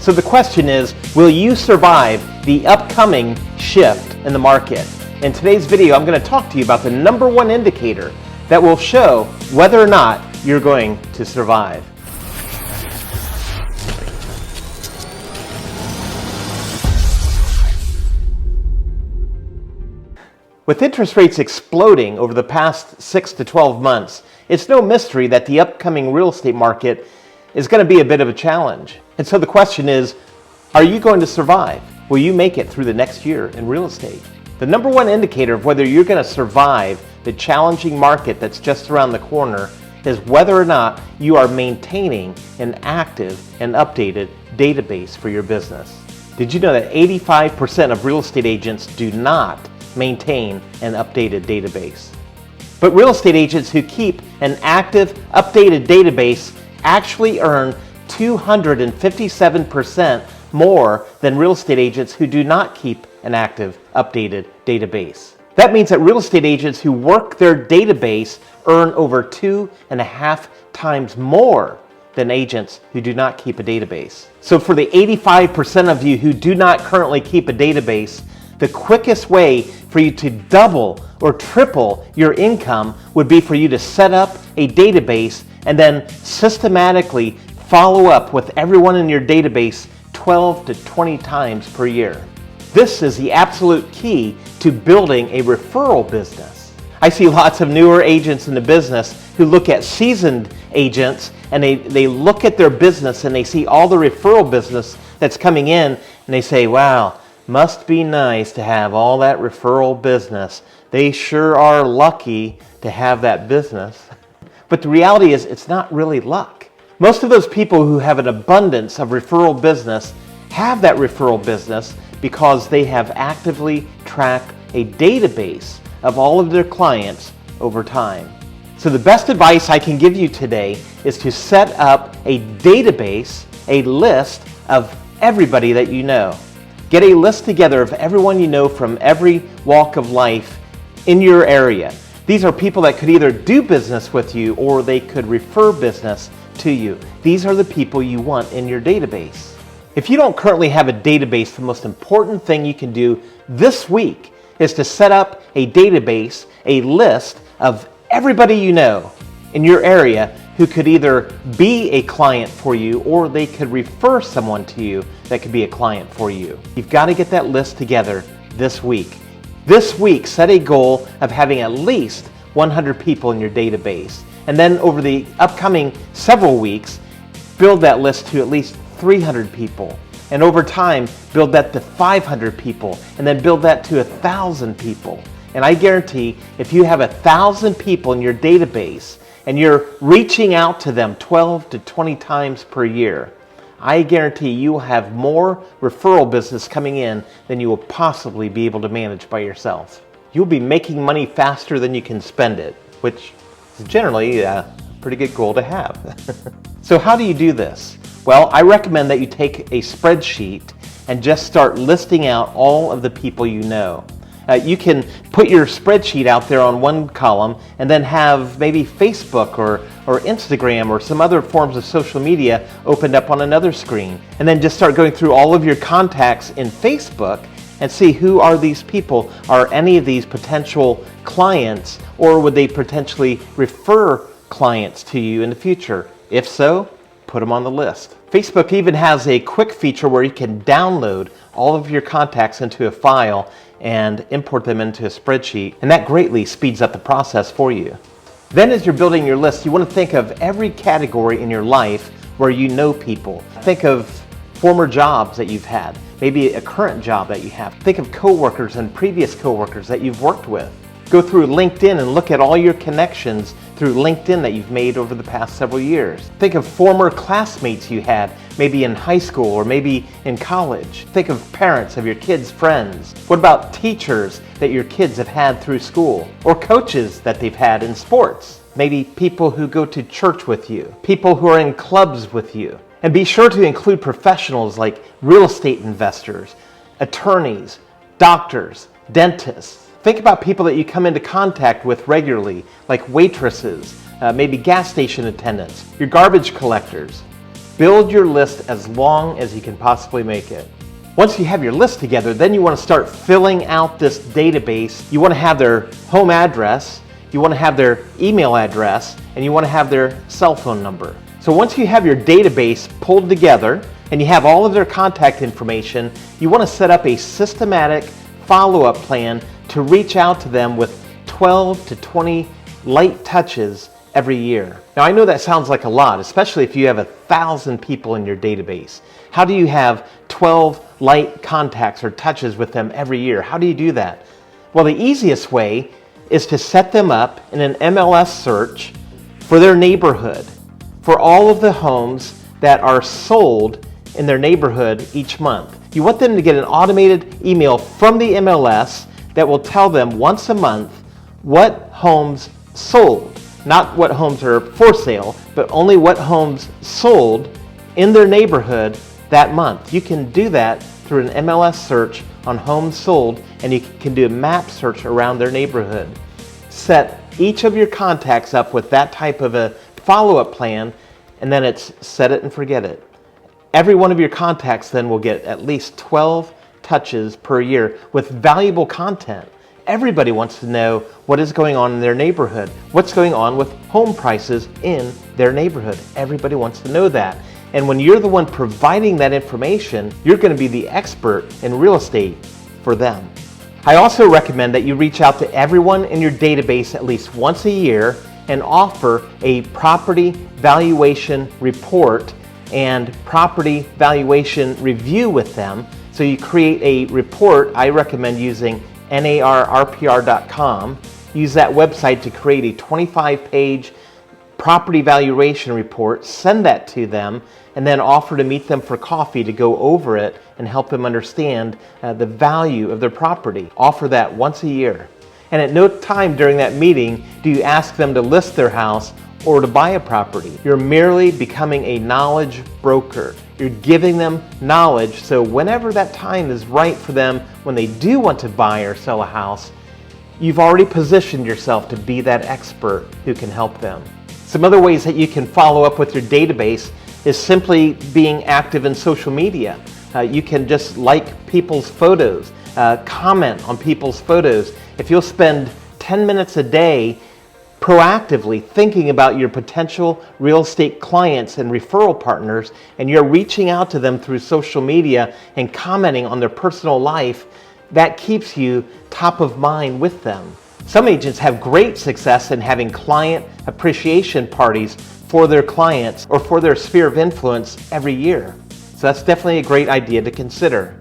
So the question is, will you survive the upcoming shift in the market? In today's video, I'm going to talk to you about the number one indicator that will show whether or not you're going to survive. With interest rates exploding over the past 6 to 12 months, it's no mystery that the upcoming real estate market is going to be a bit of a challenge. And so the question is, are you going to survive? Will you make it through the next year in real estate? The number one indicator of whether you're going to survive the challenging market that's just around the corner is whether or not you are maintaining an active and updated database for your business. Did you know that 85% of real estate agents do not maintain an updated database? But real estate agents who keep an active, updated database actually earn 257% more than real estate agents who do not keep an active, updated database. That means that real estate agents who work their database earn over 2.5 times more than agents who do not keep a database. So for the 85% of you who do not currently keep a database, the quickest way for you to double or triple your income would be for you to set up a database and then systematically follow up with everyone in your database 12 to 20 times per year. This is the absolute key to building a referral business. I see lots of newer agents in the business who look at seasoned agents and they look at their business and they see all the referral business that's coming in and they say, wow, must be nice to have all that referral business. They sure are lucky to have that business. But the reality is it's not really luck. Most of those people who have an abundance of referral business have that referral business because they have actively tracked a database of all of their clients over time. So the best advice I can give you today is to set up a database, a list of everybody that you know. Get a list together of everyone you know from every walk of life in your area. These are people that could either do business with you or they could refer business to you. These are the people you want in your database. If you don't currently have a database, the most important thing you can do this week is to set up a database, a list of everybody you know in your area who could either be a client for you or they could refer someone to you that could be a client for you. You've got to get that list together this week. This week, set a goal of having at least 100 people in your database. And then over the upcoming several weeks, build that list to at least 300 people. And over time, build that to 500 people, and then build that to 1,000 people. And I guarantee if you have 1,000 people in your database and you're reaching out to them 12 to 20 times per year, I guarantee you will have more referral business coming in than you will possibly be able to manage by yourself. You'll be making money faster than you can spend it, which is generally a pretty good goal to have. So how do you do this? Well, I recommend that you take a spreadsheet and just start listing out all of the people you know. You can put your spreadsheet out there on one column and then have maybe Facebook or Instagram or some other forms of social media opened up on another screen. And then just start going through all of your contacts in Facebook and see who are these people. Are any of these potential clients, or would they potentially refer clients to you in the future? If so, put them on the list. Facebook even has a quick feature where you can download all of your contacts into a file and import them into a spreadsheet, and that greatly speeds up the process for you. Then as you're building your list, you want to think of every category in your life where you know people. Think of former jobs that you've had, maybe a current job that you have. Think of coworkers and previous coworkers that you've worked with. Go through LinkedIn and look at all your connections through LinkedIn that you've made over the past several years. Think of former classmates you had, maybe in high school or maybe in college. Think of parents of your kids' friends. What about teachers that your kids have had through school? Or coaches that they've had in sports? Maybe people who go to church with you, people who are in clubs with you. And be sure to include professionals like real estate investors, attorneys, doctors, dentists. Think about people that you come into contact with regularly, like waitresses, maybe gas station attendants, your garbage collectors. Build your list as long as you can possibly make it. Once you have your list together, then you want to start filling out this database. You want to have their home address, you want to have their email address, and you want to have their cell phone number. So once you have your database pulled together and you have all of their contact information, you want to set up a systematic follow-up plan to reach out to them with 12 to 20 light touches every year. Now I know that sounds like a lot, especially if you have 1,000 people in your database. How do you have 12 light contacts or touches with them every year? How do you do that? Well, the easiest way is to set them up in an MLS search for their neighborhood, for all of the homes that are sold in their neighborhood each month. You want them to get an automated email from the MLS that will tell them once a month what homes sold. Not what homes are for sale, but only what homes sold in their neighborhood that month. You can do that through an MLS search on homes sold, and you can do a map search around their neighborhood. Set each of your contacts up with that type of a follow-up plan, and then it's set it and forget it. Every one of your contacts then will get at least 12 touches per year with valuable content. Everybody wants to know what is going on in their neighborhood, what's going on with home prices in their neighborhood. Everybody wants to know that. And when you're the one providing that information, you're going to be the expert in real estate for them. I also recommend that you reach out to everyone in your database at least once a year and offer a property valuation report and property valuation review with them. So you create a report. I recommend using narrpr.com. Use that website to create a 25-page property valuation report, send that to them, and then offer to meet them for coffee to go over it and help them understand the value of their property. Offer that once a year. And at no time during that meeting do you ask them to list their house or to buy a property. You're merely becoming a knowledge broker. You're giving them knowledge, so whenever that time is right for them, when they do want to buy or sell a house, you've already positioned yourself to be that expert who can help them. Some other ways that you can follow up with your database is simply being active in social media. You can just like people's photos, comment on people's photos. If you'll spend 10 minutes a day proactively thinking about your potential real estate clients and referral partners, and you're reaching out to them through social media and commenting on their personal life, that keeps you top of mind with them. Some agents have great success in having client appreciation parties for their clients or for their sphere of influence every year. So that's definitely a great idea to consider.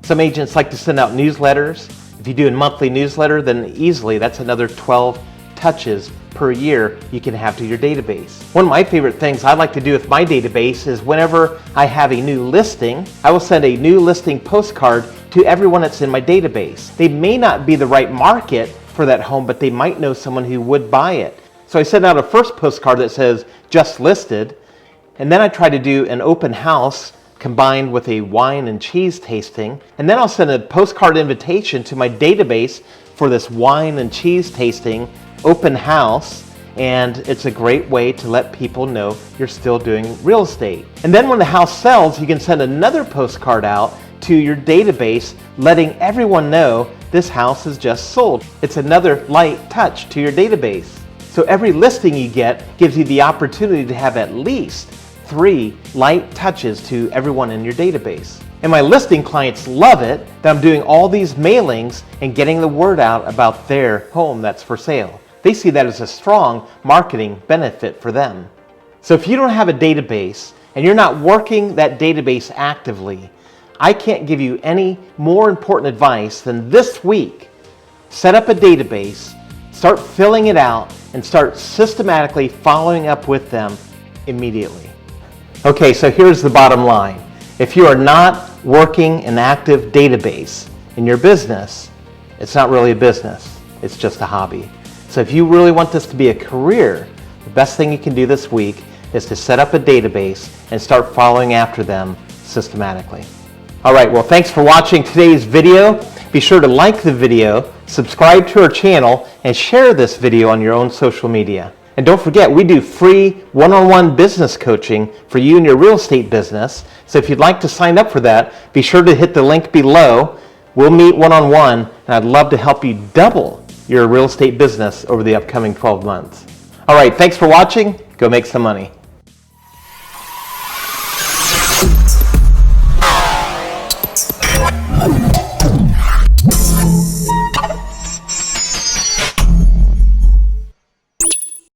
Some agents like to send out newsletters. If you do a monthly newsletter, then easily that's another 12 touches per year you can have to your database. One of my favorite things I like to do with my database is whenever I have a new listing, I will send a new listing postcard to everyone that's in my database. They may not be the right market for that home, but they might know someone who would buy it. So I send out a first postcard that says just listed, and then I try to do an open house combined with a wine and cheese tasting, and then I'll send a postcard invitation to my database for this wine and cheese tasting open house, and it's a great way to let people know you're still doing real estate. And then when the house sells, you can send another postcard out to your database letting everyone know this house is just sold. It's another light touch to your database. So every listing you get gives you the opportunity to have at least 3 light touches to everyone in your database. And my listing clients love it that I'm doing all these mailings and getting the word out about their home that's for sale. They see that as a strong marketing benefit for them. So if you don't have a database and you're not working that database actively, I can't give you any more important advice than this week. Set up a database, start filling it out, and start systematically following up with them immediately. Okay, so here's the bottom line. If you are not working an active database in your business, it's not really a business, it's just a hobby. So if you really want this to be a career, the best thing you can do this week is to set up a database and start following after them systematically. All right, well, thanks for watching today's video. Be sure to like the video, subscribe to our channel, and share this video on your own social media. And don't forget, we do free one-on-one business coaching for you and your real estate business. So if you'd like to sign up for that, be sure to hit the link below. We'll meet one-on-one, and I'd love to help you double your real estate business over the upcoming 12 months. All right, thanks for watching. Go make some money.